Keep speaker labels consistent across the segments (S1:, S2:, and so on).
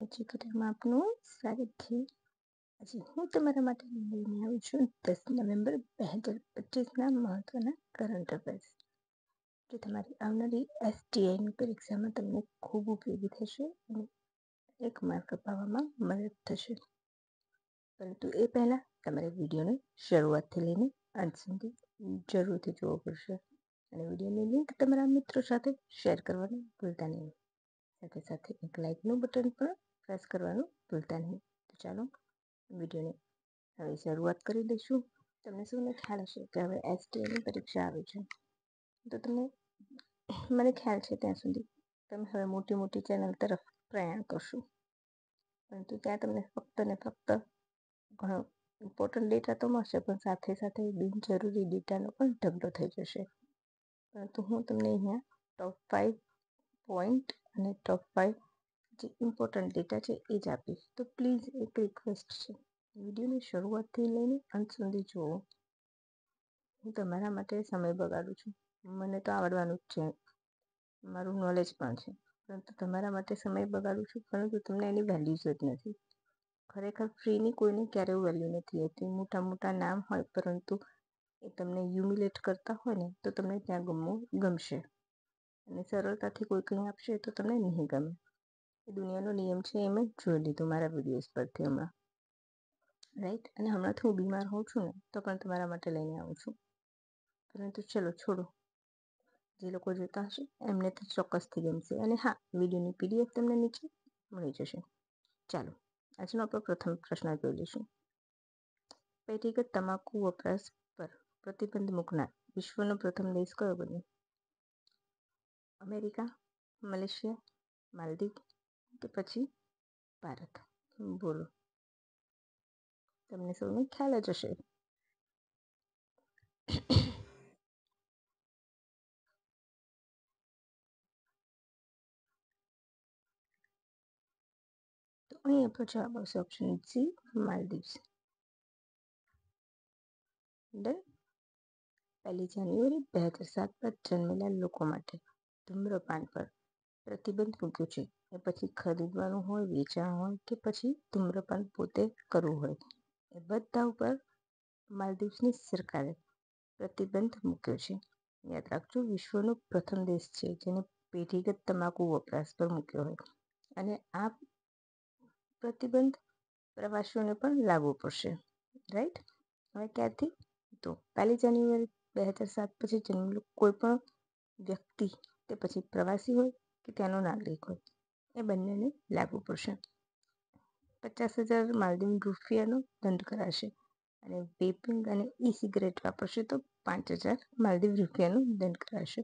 S1: એજ્યુકેટરમાં આપનું સ્વાગત છે. આજે હું તમારા માટે લઈને આવું છું 10 નવેમ્બર 2025ના મહત્વના કરંટ અફેર્સ, જે તમારી આવનારી STIની પરીક્ષામાં તમને ખૂબ ઉપયોગી થશે અને 1 માર્ક અપાવવામાં મદદ થશે. પરંતુ એ પહેલાં તમારે વિડીયોને શરૂઆતથી લઈને અંત સુધી જરૂરથી જોવો પડશે અને વિડીયોની લિંક તમારા મિત્રો સાથે શેર કરવાનું ભૂલતા નહીં. સાથે સાથે એક લાઇકનું બટન પણ પ્રેસ કરવાનું ભૂલતા નહીં. તો ચાલો વિડીયોને હવે શરૂઆત કરી દઈશું. તમને સૌને ખ્યાલ હશે કે હવે STIની પરીક્ષા આવે છે, તો મને ખ્યાલ છે ત્યાં સુધી તમે હવે મોટી ચેનલ તરફ પ્રયાણ કરશો, પરંતુ ત્યાં તમને ફક્ત ને ફક્ત ઘણો ઇમ્પોર્ટન્ટ ડેટા તો મળશે, પણ સાથે સાથે બિનજરૂરી ડેટાનો પણ ઢગલો થઈ જશે. પરંતુ હું તમને અહીંયા ટોપ 5 પોઈન્ટ અને ટોપ 5 જે ઇમ્પોર્ટન્ટ ડેટા છે એ જ આપીશ. તો પ્લીઝ એક રિક્વેસ્ટ છે, વિડીયોની શરૂઆતથી લઈને અંત સુધી જુઓ. હું તમારા માટે સમય બગાડું છું, મને તો આવડવાનું જ છે, મારું નોલેજ પણ છે, પરંતુ તમારા માટે સમય બગાડું છું, પરંતુ તમને એની વેલ્યુ જ નથી. ખરેખર ફ્રીની કોઈને ક્યારેય વેલ્યુ નથી હોતી. મોટા નામ હોય, પરંતુ એ તમને હ્યુમિલેટ કરતા હોય ને તો તમને ત્યાં ગમશે, અને સરળતાથી કોઈ કંઈ આપશે તો તમને નહીં ગમે. એ દુનિયાનો નિયમ છે, એ મેં જોઈ લીધું મારા વિડીયોઝ પરથી હમણાં, રાઈટ. અને હમણાંથી હું બીમાર હોઉં છું ને તો પણ તમારા માટે લઈને આવું છું. પરંતુ ચલો છોડો, જે લોકો જોતા હશે એમને તો ચોક્કસથી ગમશે. અને હા, વિડીયોની PDF તમને નીચે મળી જશે. ચાલો આજનો આપણો પ્રથમ પ્રશ્ન જોઈ લઈશું. પેટીગત તમાકુ વપરાશ પર પ્રતિબંધ મૂકનાર વિશ્વનો પ્રથમ દેશ કયો બન્યો? અમેરિકા, મલેશિયા, માલદીવ કે પછી ભારત? બોલો, તમને સૌને ખ્યાલ જ હશે. તો અહીં આપણો જવાબ આવશે ઓપ્શન સી, માલદીવ્સ. ડન. 1 જાન્યુઆરી 2007 પર જન્મેલા લોકો માટે ધૂમ્રપાન પર પ્રતિબંધ મૂક્યો છે. એ પછી ખરીદવાનું હોય, વેચાણ હોય કે પછી ધૂમ્રપાન પોતે કરવું હોય, એ બધા ઉપર માલદીવ્સની સરકારે પ્રતિબંધ મૂક્યો છે. યાદ રાખજો, વિશ્વનો પ્રથમ દેશ છે જેને પેઢીગત તમાકુ વપરાશ પર મૂક્યો હોય, અને આ પ્રતિબંધ પ્રવાસીઓને પણ લાગુ પડશે, રાઈટ. હવે ક્યારથી? તો 1 જાન્યુઆરી 2007 પછી જન્મેલું કોઈ પણ વ્યક્તિ, તે પછી પ્રવાસી હોય કે ત્યાંનો નાગરિક હોય, એ બંનેને લાગુ પડશે. 50,000 માલદીવ રૂપિયાનો દંડ કરાશે, અને વેપિંગ અને સિગરેટ વાપરશે તો 5,000 માલદીવ રૂપિયાનો દંડ કરાશે.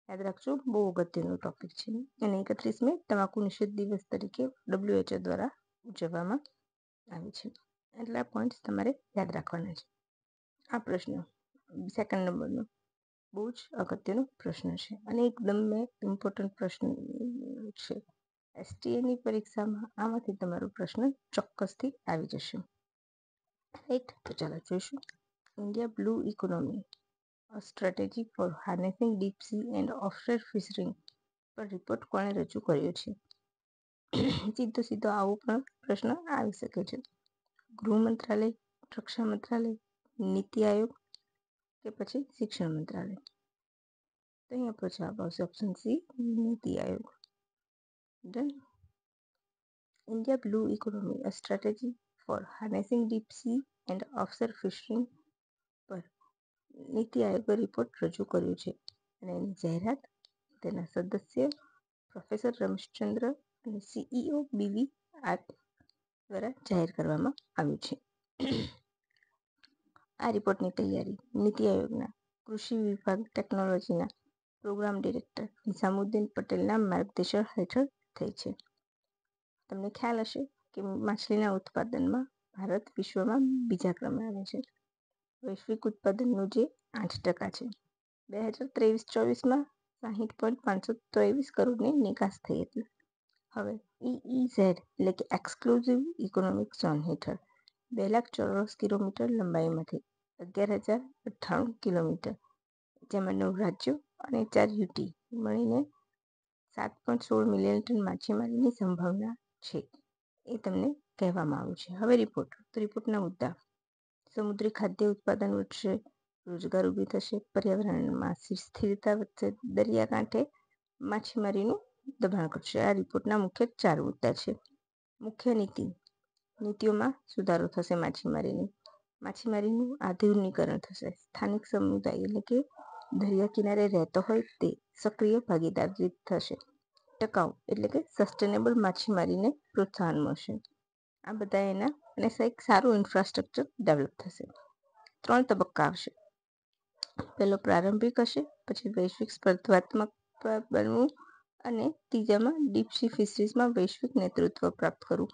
S1: યાદ રાખજો, બહુ અગત્યનો ટોપિક છે. અને 31 મે તમાકુ નિષેધ દિવસ તરીકે WHO દ્વારા ઉજવવામાં આવે છે. એટલા પોઈન્ટ્સ તમારે યાદ રાખવાના છે. આ પ્રશ્ન 2nd નંબરનો બહુ જ અગત્યનો પ્રશ્ન છે, અને એકદમ ઇમ્પોર્ટન્ટ પ્રશ્ન છે. STIની પરીક્ષામાં આમાંથી તમારો પ્રશ્ન ચોક્કસથી આવી જશે, રાઈટ. તો ચાલો જોઈશું. India blue economy, a strategy for harnessing deep sea and offshore fishing પર રિપોર્ટ કોણે રજૂ કર્યો છે? સીધો આવો પણ પ્રશ્ન આવી શકે છે. ગૃહ મંત્રાલય, રક્ષા મંત્રાલય, નીતિ આયોગ કે પછી શિક્ષણ મંત્રાલય? તો અહીંયા આપણો જવાબ આવશે option C, Niti Aayog. Done. India blue economy, a strategy for harnessing deep sea and offshore fishing પર નીતિ આયોગે રિપોર્ટ રજૂ કર્યો છે, અને એની જાહેરાત તેના સદસ્ય પ્રોફેસર રમેશચંદ્ર અને CEO BV દ્વારા જાહેર કરવામાં આવ્યું છે. આ રિપોર્ટની તૈયારી નીતિ આયોગના કૃષિ વિભાગ ટેકનોલોજીના પ્રોગ્રામ ડિરેક્ટર નિઝામુદ્દીન પટેલના માર્ગદર્શન હેઠળ થઈ છે. તમને ખ્યાલ હશે કે માછલીના ઉત્પાદનમાં ભારત વિશ્વમાં બીજા ક્રમે આવે છે. વૈશ્વિક ઉત્પાદનનું જે 8% છે. 2023-24માં 60.523 કરોડની નિકાસ થઈ હતી. હવે EEZ એટલે કે એક્સક્લુઝિવ ઇકોનોમિક ઝોન હેઠળ 2 લાખ ચોરસ કિલોમીટર લંબાઈમાંથી 11,098 કિલોમીટર, જેમાં 9 રાજ્યો અને 4 યુટી મળીને 7.16 મિલિયન ટન માછીમારીની સંભાવના છે. એ તમને કહેવામાં આવ્યું છે. હવે રિપોર્ટ. તો રિપોર્ટના મુદ્દા: સમુદ્રી ખાદ્ય ઉત્પાદન વધશે, રોજગાર ઊભી થશે, પર્યાવરણમાં સ્થિરતા વધશે, દરિયાકાંઠે માછીમારીનું દબાણ ઘટશે. આ રિપોર્ટના મુખ્ય 4 મુદ્દા છે. મુખ્ય નીતિઓમાં સુધારો થશે. માછીમારીનું આધુનિકીકરણ થશે. સ્થાનિક સમુદાય એટલે કે દરિયા કિનારે રહેતો હોય તે સક્રિય ભાગીદારી થશે. ટકાઉ એટલે કે સસ્ટેનેબલ માછીમારીને પ્રોત્સાહન મળશે. આ બધા એના અને એક સારું ઇન્ફ્રાસ્ટ્રક્ચર ડેવલપ થશે. 3 તબક્કા આવશે. પહેલો પ્રારંભિક હશે, પછી વૈશ્વિક સ્પર્ધાત્મક બનવું અને ત્રીજામાં ડીપ સી ફિશરીઝમાં વૈશ્વિક નેતૃત્વ પ્રાપ્ત કરવું.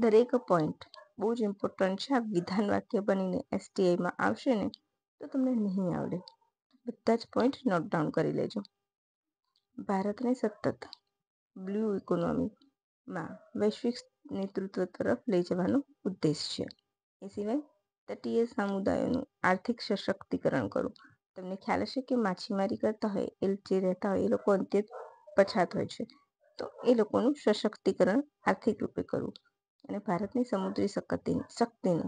S1: દરેક પોઈન્ટ બહુ જ ઇમ્પોર્ટન્ટ છે. આ વિધાન વાક્ય બનીને STIમાં આવશે ને તો તમને નહીં આવડે. બધા જ પોઈન્ટ નોટ ડાઉન કરી લેજો. ભારતને સતત બ્લુ ઇકોનોમીમાં વૈશ્વિક નેતૃત્વ તરફ લઈ જવાનો ઉદ્દેશ છે. એ સિવાય તટીય સમુદાયોનું આર્થિક સશક્તિકરણ કરવું. તમને ખ્યાલ હશે કે માછીમારી કરતા હોય એ જે રહેતા હોય એ લોકો અત્યંત પછાત હોય છે. તો એ લોકોનું સશક્તિકરણ આર્થિક રૂપે કરવું અને ભારતની સમુદ્રી શક્તિનો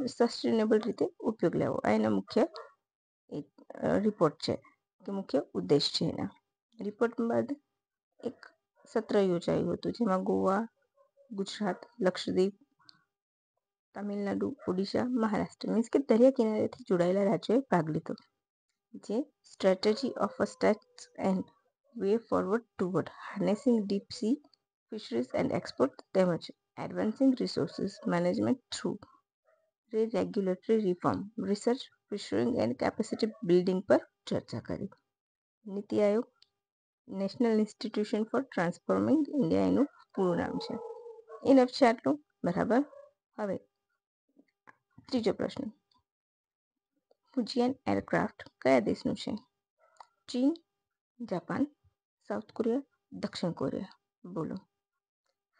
S1: સસ્ટેનેબલ રીતે ઉપયોગ લેવો. આ એના મુખ્ય રિપોર્ટ છે કે મુખ્ય ઉદ્દેશ છે એના. રિપોર્ટ બાદ એક સત્ર યોજાયું હતું જેમાં ગોવા, ગુજરાત, લક્ષદ્વીપ, તમિલનાડુ, ઓડિશા, મહારાષ્ટ્ર મીન્સ કે દરિયા કિનારેથી જોડાયેલા રાજ્યોએ ભાગ લીધો. જે strategy of a states and way forward toward harnessing deep sea fisheries and export તેમજ advancing resources management through regulatory reform, research, fishing and capacity building પર ચર્ચા કરી. Niti Aayog national institution for transforming India એનું પૂરું નામ છે. એનફ છે આટલું, બરાબર. હવે ત્રીજો પ્રશ્ન. ફુજિયાન એરક્રાફ્ટ કયા દેશનું છે? ચીન, જાપાન, સાઉથ કોરિયા, દક્ષિણ કોરિયા. બોલો,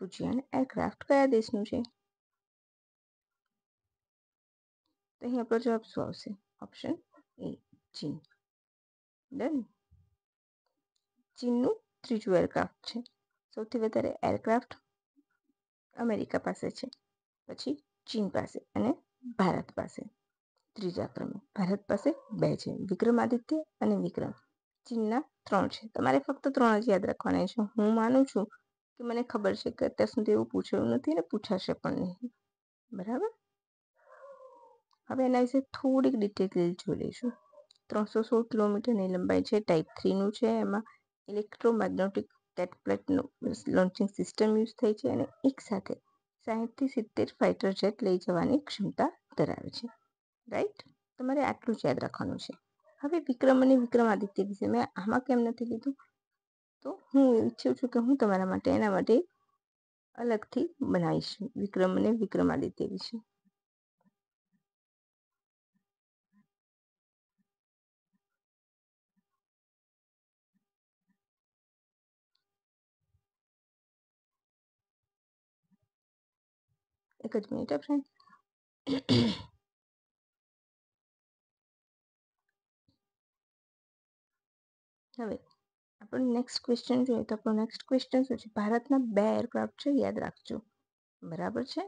S1: ફુજિયાન એરક્રાફ્ટ કયા દેશનું છે? તો અહીં આપણો જવાબ શું આવશે? ઓપ્શન એ, ચીન. ડન. ચીનનું ત્રીજું એરક્રાફ્ટ છે. સૌથી વધારે એરક્રાફ્ટ અમેરિકા પાસે છે, પછી ચીન પાસે અને ભારત પાસે ત્રીજા ક્રમે. ભારત પાસે 2 છે, વિક્રમાદિત્ય અને વિક્રમ. ચીનના 3 છે. તમારે ફક્ત 3 જ યાદ રાખવાના છે. હું માનું છું કે મને ખબર છે કે અત્યાર સુધી એવું પૂછાયું નથી ને પૂછાશે પણ નહીં. બરાબર. હવે એના વિશે થોડીક ડિટેલ જોઈ લઈશું. 316 કિલોમીટરની લંબાઈ છે. ટાઈપ 3નું છે. એમાં ઇલેક્ટ્રોમેગ્નેટિક કેટપ્લેટનું લોન્ચિંગ સિસ્ટમ યુઝ થઈ છે અને એક સાથે 60થી 70 ફાઇટર જેટ લઈ જવાની ક્ષમતા ધરાવે છે. રાઈટ. તમારે આટલું જ યાદ રાખવાનું છે. હવે વિક્રમ અને વિક્રમાદિત્ય વિશે મેં આમાં કેમ નથી લીધું? તો હું ઈચ્છું છું કે હું તમારા માટે એના માટે અલગથી બનાવીશ વિક્રમ અને વિક્રમાદિત્ય વિશે. એક જ મિનિટ ફ્રેન્ડ. હવે આપણો નેક્સ્ટ ક્વેશ્ચન જોઈએ તો આપણો નેક્સ્ટ ક્વેશ્ચન શું છે? ભારતના 2 એરક્રાફ્ટ છે, યાદ રાખજો. બરાબર છે.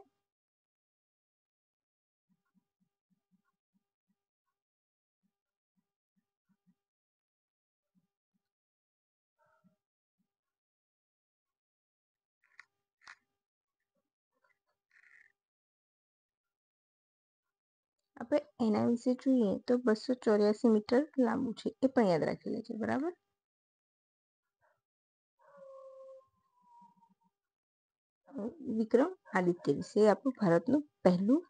S1: આપણે એના વિશે જોઈએ તો 284 મીટર લાંબુ છે, એ પણ યાદ રાખી લેજો. બરાબર. વિક્રમ આદિત્ય વિશે આપણું ભારતનું પહેલું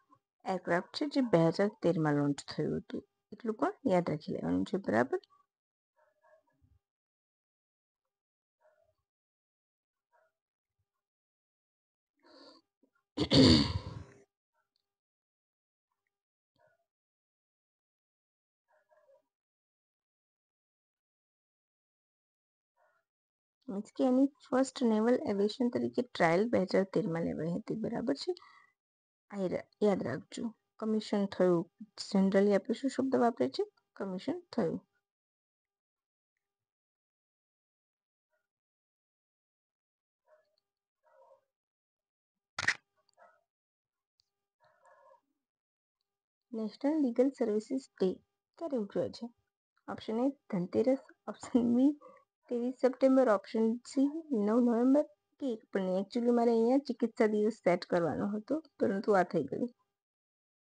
S1: એરક્રાફ્ટ છે જે 2013માં લોન્ચ થયું હતું. એટલું પણ યાદ રાખી લેવાનું છે. બરાબર. મીન્સ કે એની ફર્સ્ટ નેવલ એવિએશન તરીકે ટ્રાયલ 2013માં લેવાઈ હતી. બરાબર છે. આ યાદ રાખજો. કમિશન થયું. જનરલી આપણે શું શબ્દ વાપરે છે? કમિશન થયું. નેશનલ લીગલ સર્વિસીસ ડે ક્યારે ઉજવાય છે? Option A Dhanteras, option B 23 September, option C 9 November કે 1 પણ એકચ્યુઅલી મારે અહીંયા ચિકિત્સા દિવસ સેટ કરવાનો હતો, પરંતુ આ થઈ ગયું.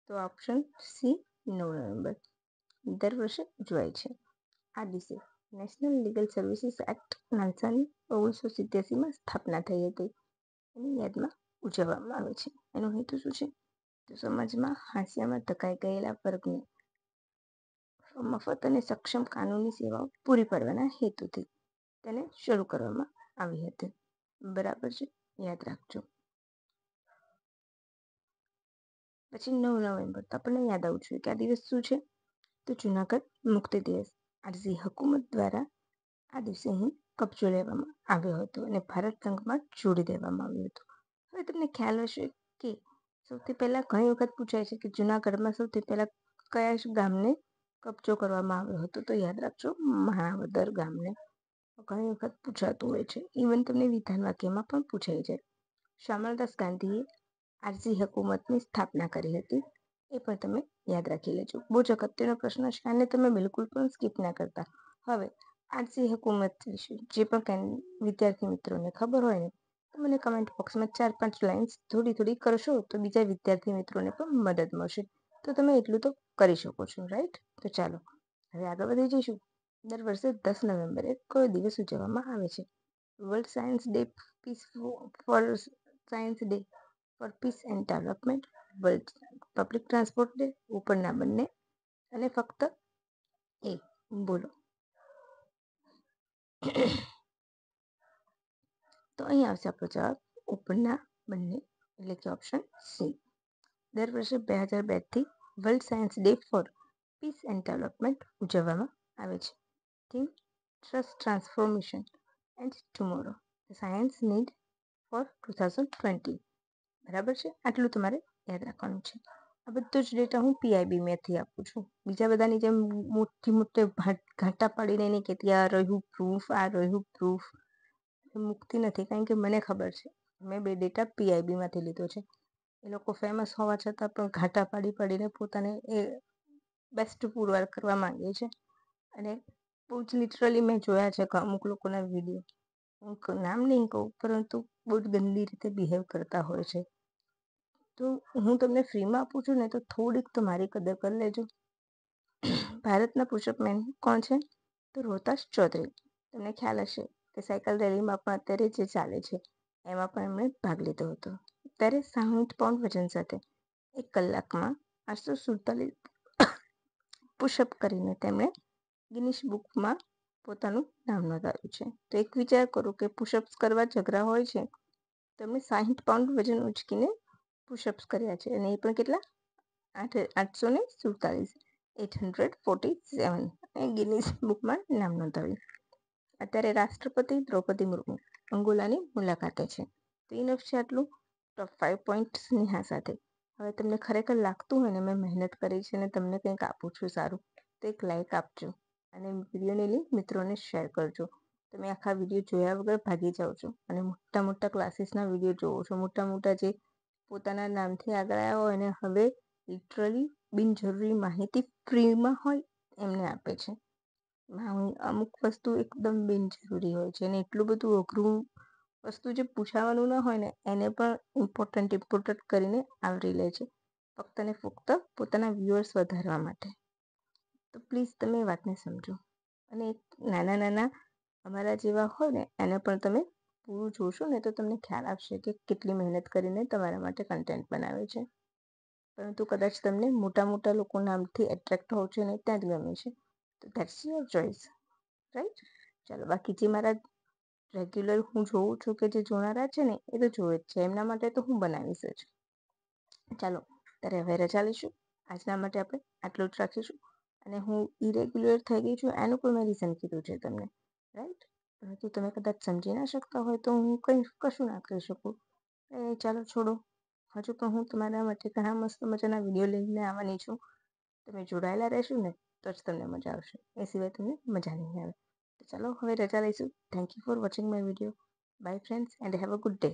S1: તો ઓપ્શન સી 9 નવેમ્બર દર વર્ષે ઉજવાય છે. આ દિવસે નેશનલ લીગલ સર્વિસીસ એક્ટ નાલસાની 1987માં સ્થાપના થઈ હતી. એની યાદમાં ઉજવવામાં આવે છે. એનો હેતુ શું છે? તો સમાજમાં હાંસિયામાં ધકાઈ ગયેલા વર્ગને મફત અને સક્ષમ કાનૂની સેવાઓ પૂરી પાડવાના હેતુથી તેને શરૂ કરવામાં આવી હતી. બરાબર છે, યાદ રાખજો. પછી 9 નવેમ્બર તો આપણને યાદ આવવું જોઈએ કે આ દિવસ શું છે? તો જુનાગઢ મુક્તિ દિવસ. આરઝી હુકુમત દ્વારા આ દિવસે અહીં કબજો લેવામાં આવ્યો હતો અને ભારત સંઘમાં જોડી દેવામાં આવ્યું હતું. હવે તમને ખ્યાલ હશે કે સૌથી પહેલા ઘણી વખત પૂછાય છે કે જુનાગઢમાં સૌથી પહેલા કયા ગામને કબજો કરવામાં આવ્યો હતો? તો યાદ રાખજો, માણાવદર ગામને. ઘણી વખત પૂછાતું હોય છે. ઇવન તમને વિધાન વાક્યમાં પણ પૂછાય છે. શામળદાસ ગાંધીએ આરઝી હુકુમતની સ્થાપના કરી હતી, એ પણ તમે યાદ રાખી લેજો. બહુ જ અગત્યનો પ્રશ્ન છે અને તમે બિલકુલ પણ સ્કીપ ના કરતા. હવે આરઝી હુકુમત વિશે જે પણ વિદ્યાર્થી મિત્રોને ખબર હોય ને તો મને કમેન્ટ બોક્સમાં 4-5 લાઇન્સ થોડી કરશો તો બીજા વિદ્યાર્થી મિત્રોને પણ મદદ મળશે. તો તમે એટલું તો કરી શકો છો, રાઈટ? તો ચાલો હવે આગળ વધી જઈશું. દર વર્ષે 10 નવેમ્બરે કયો દિવસ ઉજવવામાં આવે છે? World science day, peace for science day, for peace and development, world public transport day, ઉપરના બંને અને ફક્ત એક. બોલો. તો અહીં આવશે આપણો જવાબ ઉપરના બંને, એટલે કે ઓપ્શન સી. દર વર્ષે 2002થી world science day for peace and development ઉજવવામાં આવે છે. Theme trust transformation and tomorrow science need for 2020. બરાબર છે? આટલું તમારે યાદ રાખવાનું છે. આ બધો જ ડેટા હું PIB મેથી આપું છું. બીજા બધાની જેમ મોટે ઘાટા પાડીને નહીં કહેતી આ રહ્યું પ્રૂફ, આ રહ્યું પ્રૂફ મૂકતી નથી, કારણ કે મને ખબર છે મેં બે ડેટા PIBમાંથી લીધો છે. એ લોકો ફેમસ હોવા છતાં પણ ઘાટા પાડીને પોતાને એ બેસ્ટ પુરવાર કરવા માંગે છે. અને બહુ જ લિટરલી મેં જોયા છે કે અમુક લોકોના વિડીયો, હું નામ નહીં કહું, પરંતુ બહુ જ ગંદી રીતે બિહેવ કરતા હોય છે. તો હું તમને ફ્રીમાં આપું છું ને તો થોડીક તો મારી કદર કરી લેજો. ભારતના પુશઅપ મેન કોણ છે? તો રોહતાશ ચૌધરી. તમને ખ્યાલ હશે કે સાયકલ રેલીમાં પણ અત્યારે જે ચાલે છે એમાં પણ એમણે ભાગ લીધો હતો. ત્યારે 60 પાઉન્ડ વજન સાથે 1 કલાકમાં 847 પુશઅપ કરીને તેમણે ગિનિસ બુકમાં પોતાનું નામ નોંધાવ્યું છે. તો એક વિચાર કરો કે પુશઅપ્સ કરવા જગરા હોય છે, તેમણે 60 પાઉન્ડ વજન ઉચકીને પુશઅપ્સ કર્યા છે, અને એ પણ કેટલા? 847 ગિનિસ બુકમાં નામ નોંધાવ્યું. અત્યારે રાષ્ટ્રપતિ દ્રૌપદી મુર્મુ અંગોલાની મુલાકાતે છે. તો ઇનફ છે આટલું ટોપ 5 પોઈન્ટ સ્નેહા સાથે. હવે તમને ખરેખર લાગતું હોય ને મેં મહેનત કરી છે અને તમને કંઈક આપું છું સારું, તો એક લાઈક આપજો અને વિડીયોની લિંક મિત્રોને શેર કરજો. તમે આખા વિડીયો જોયા વગર ભાગી જાઓ છો અને મોટા ક્લાસીસના વિડીયો જોવો છો. મોટા જે પોતાના નામથી આગળ આવ્યા હોય અને હવે લિટરલી બિનજરૂરી માહિતી ફ્રીમાં હોય એમને આપે છે. અમુક વસ્તુ એકદમ બિનજરૂરી હોય છે અને એટલું બધું અઘરું વસ્તુ જે પૂછાવાનું ન હોય ને એને પણ ઇમ્પોર્ટન્ટ કરીને આવરી લે છે, ફક્ત ને ફક્ત પોતાના વ્યુઅર્સ વધારવા માટે. તો પ્લીઝ તમે એ વાતને સમજો અને નાના અમારા જેવા હોય ને એને પણ તમે પૂરું જોશો ને તો તમને ખ્યાલ આવશે કે કેટલી મહેનત કરીને તમારા માટે કન્ટેન્ટ બનાવે છે. પરંતુ કદાચ તમને મોટા લોકો નામથી એટ્રેક્ટ હોવ છો ને ત્યાં જ ગમે છે. તો ધેટ્સ યોર ચોઇસ, રાઈટ? ચાલો, બાકી જે મારા રેગ્યુલર હું જોઉં છું કે જે જોનારા છે ને એ તો જોવે જ છે, એમના માટે તો હું બનાવીશ જ. ચાલો ત્યારે હવે રજા લઈશું. આજના માટે આપણે આટલું જ રાખીશું. અને હું ઇરેગ્યુલર થઈ ગઈ છું એનું પણ મેં રીઝન કીધું છે તમને, રાઈટ? પરંતુ તમે કદાચ સમજી ના શકતા હોય તો હું કશું ના કરી શકું. ચાલો છોડો. હજુ પણ હું તમારા માટે ઘણા મસ્ત મજાના વિડીયો લઈને આવવાની છું. તમે જોડાયેલા રહેશો ને તો જ તમને મજા આવશે, એ સિવાય તમને મજા નહીં આવે. તો ચાલો હવે રજા લઈશું. Thank you for watching my video. By friends and have a good day.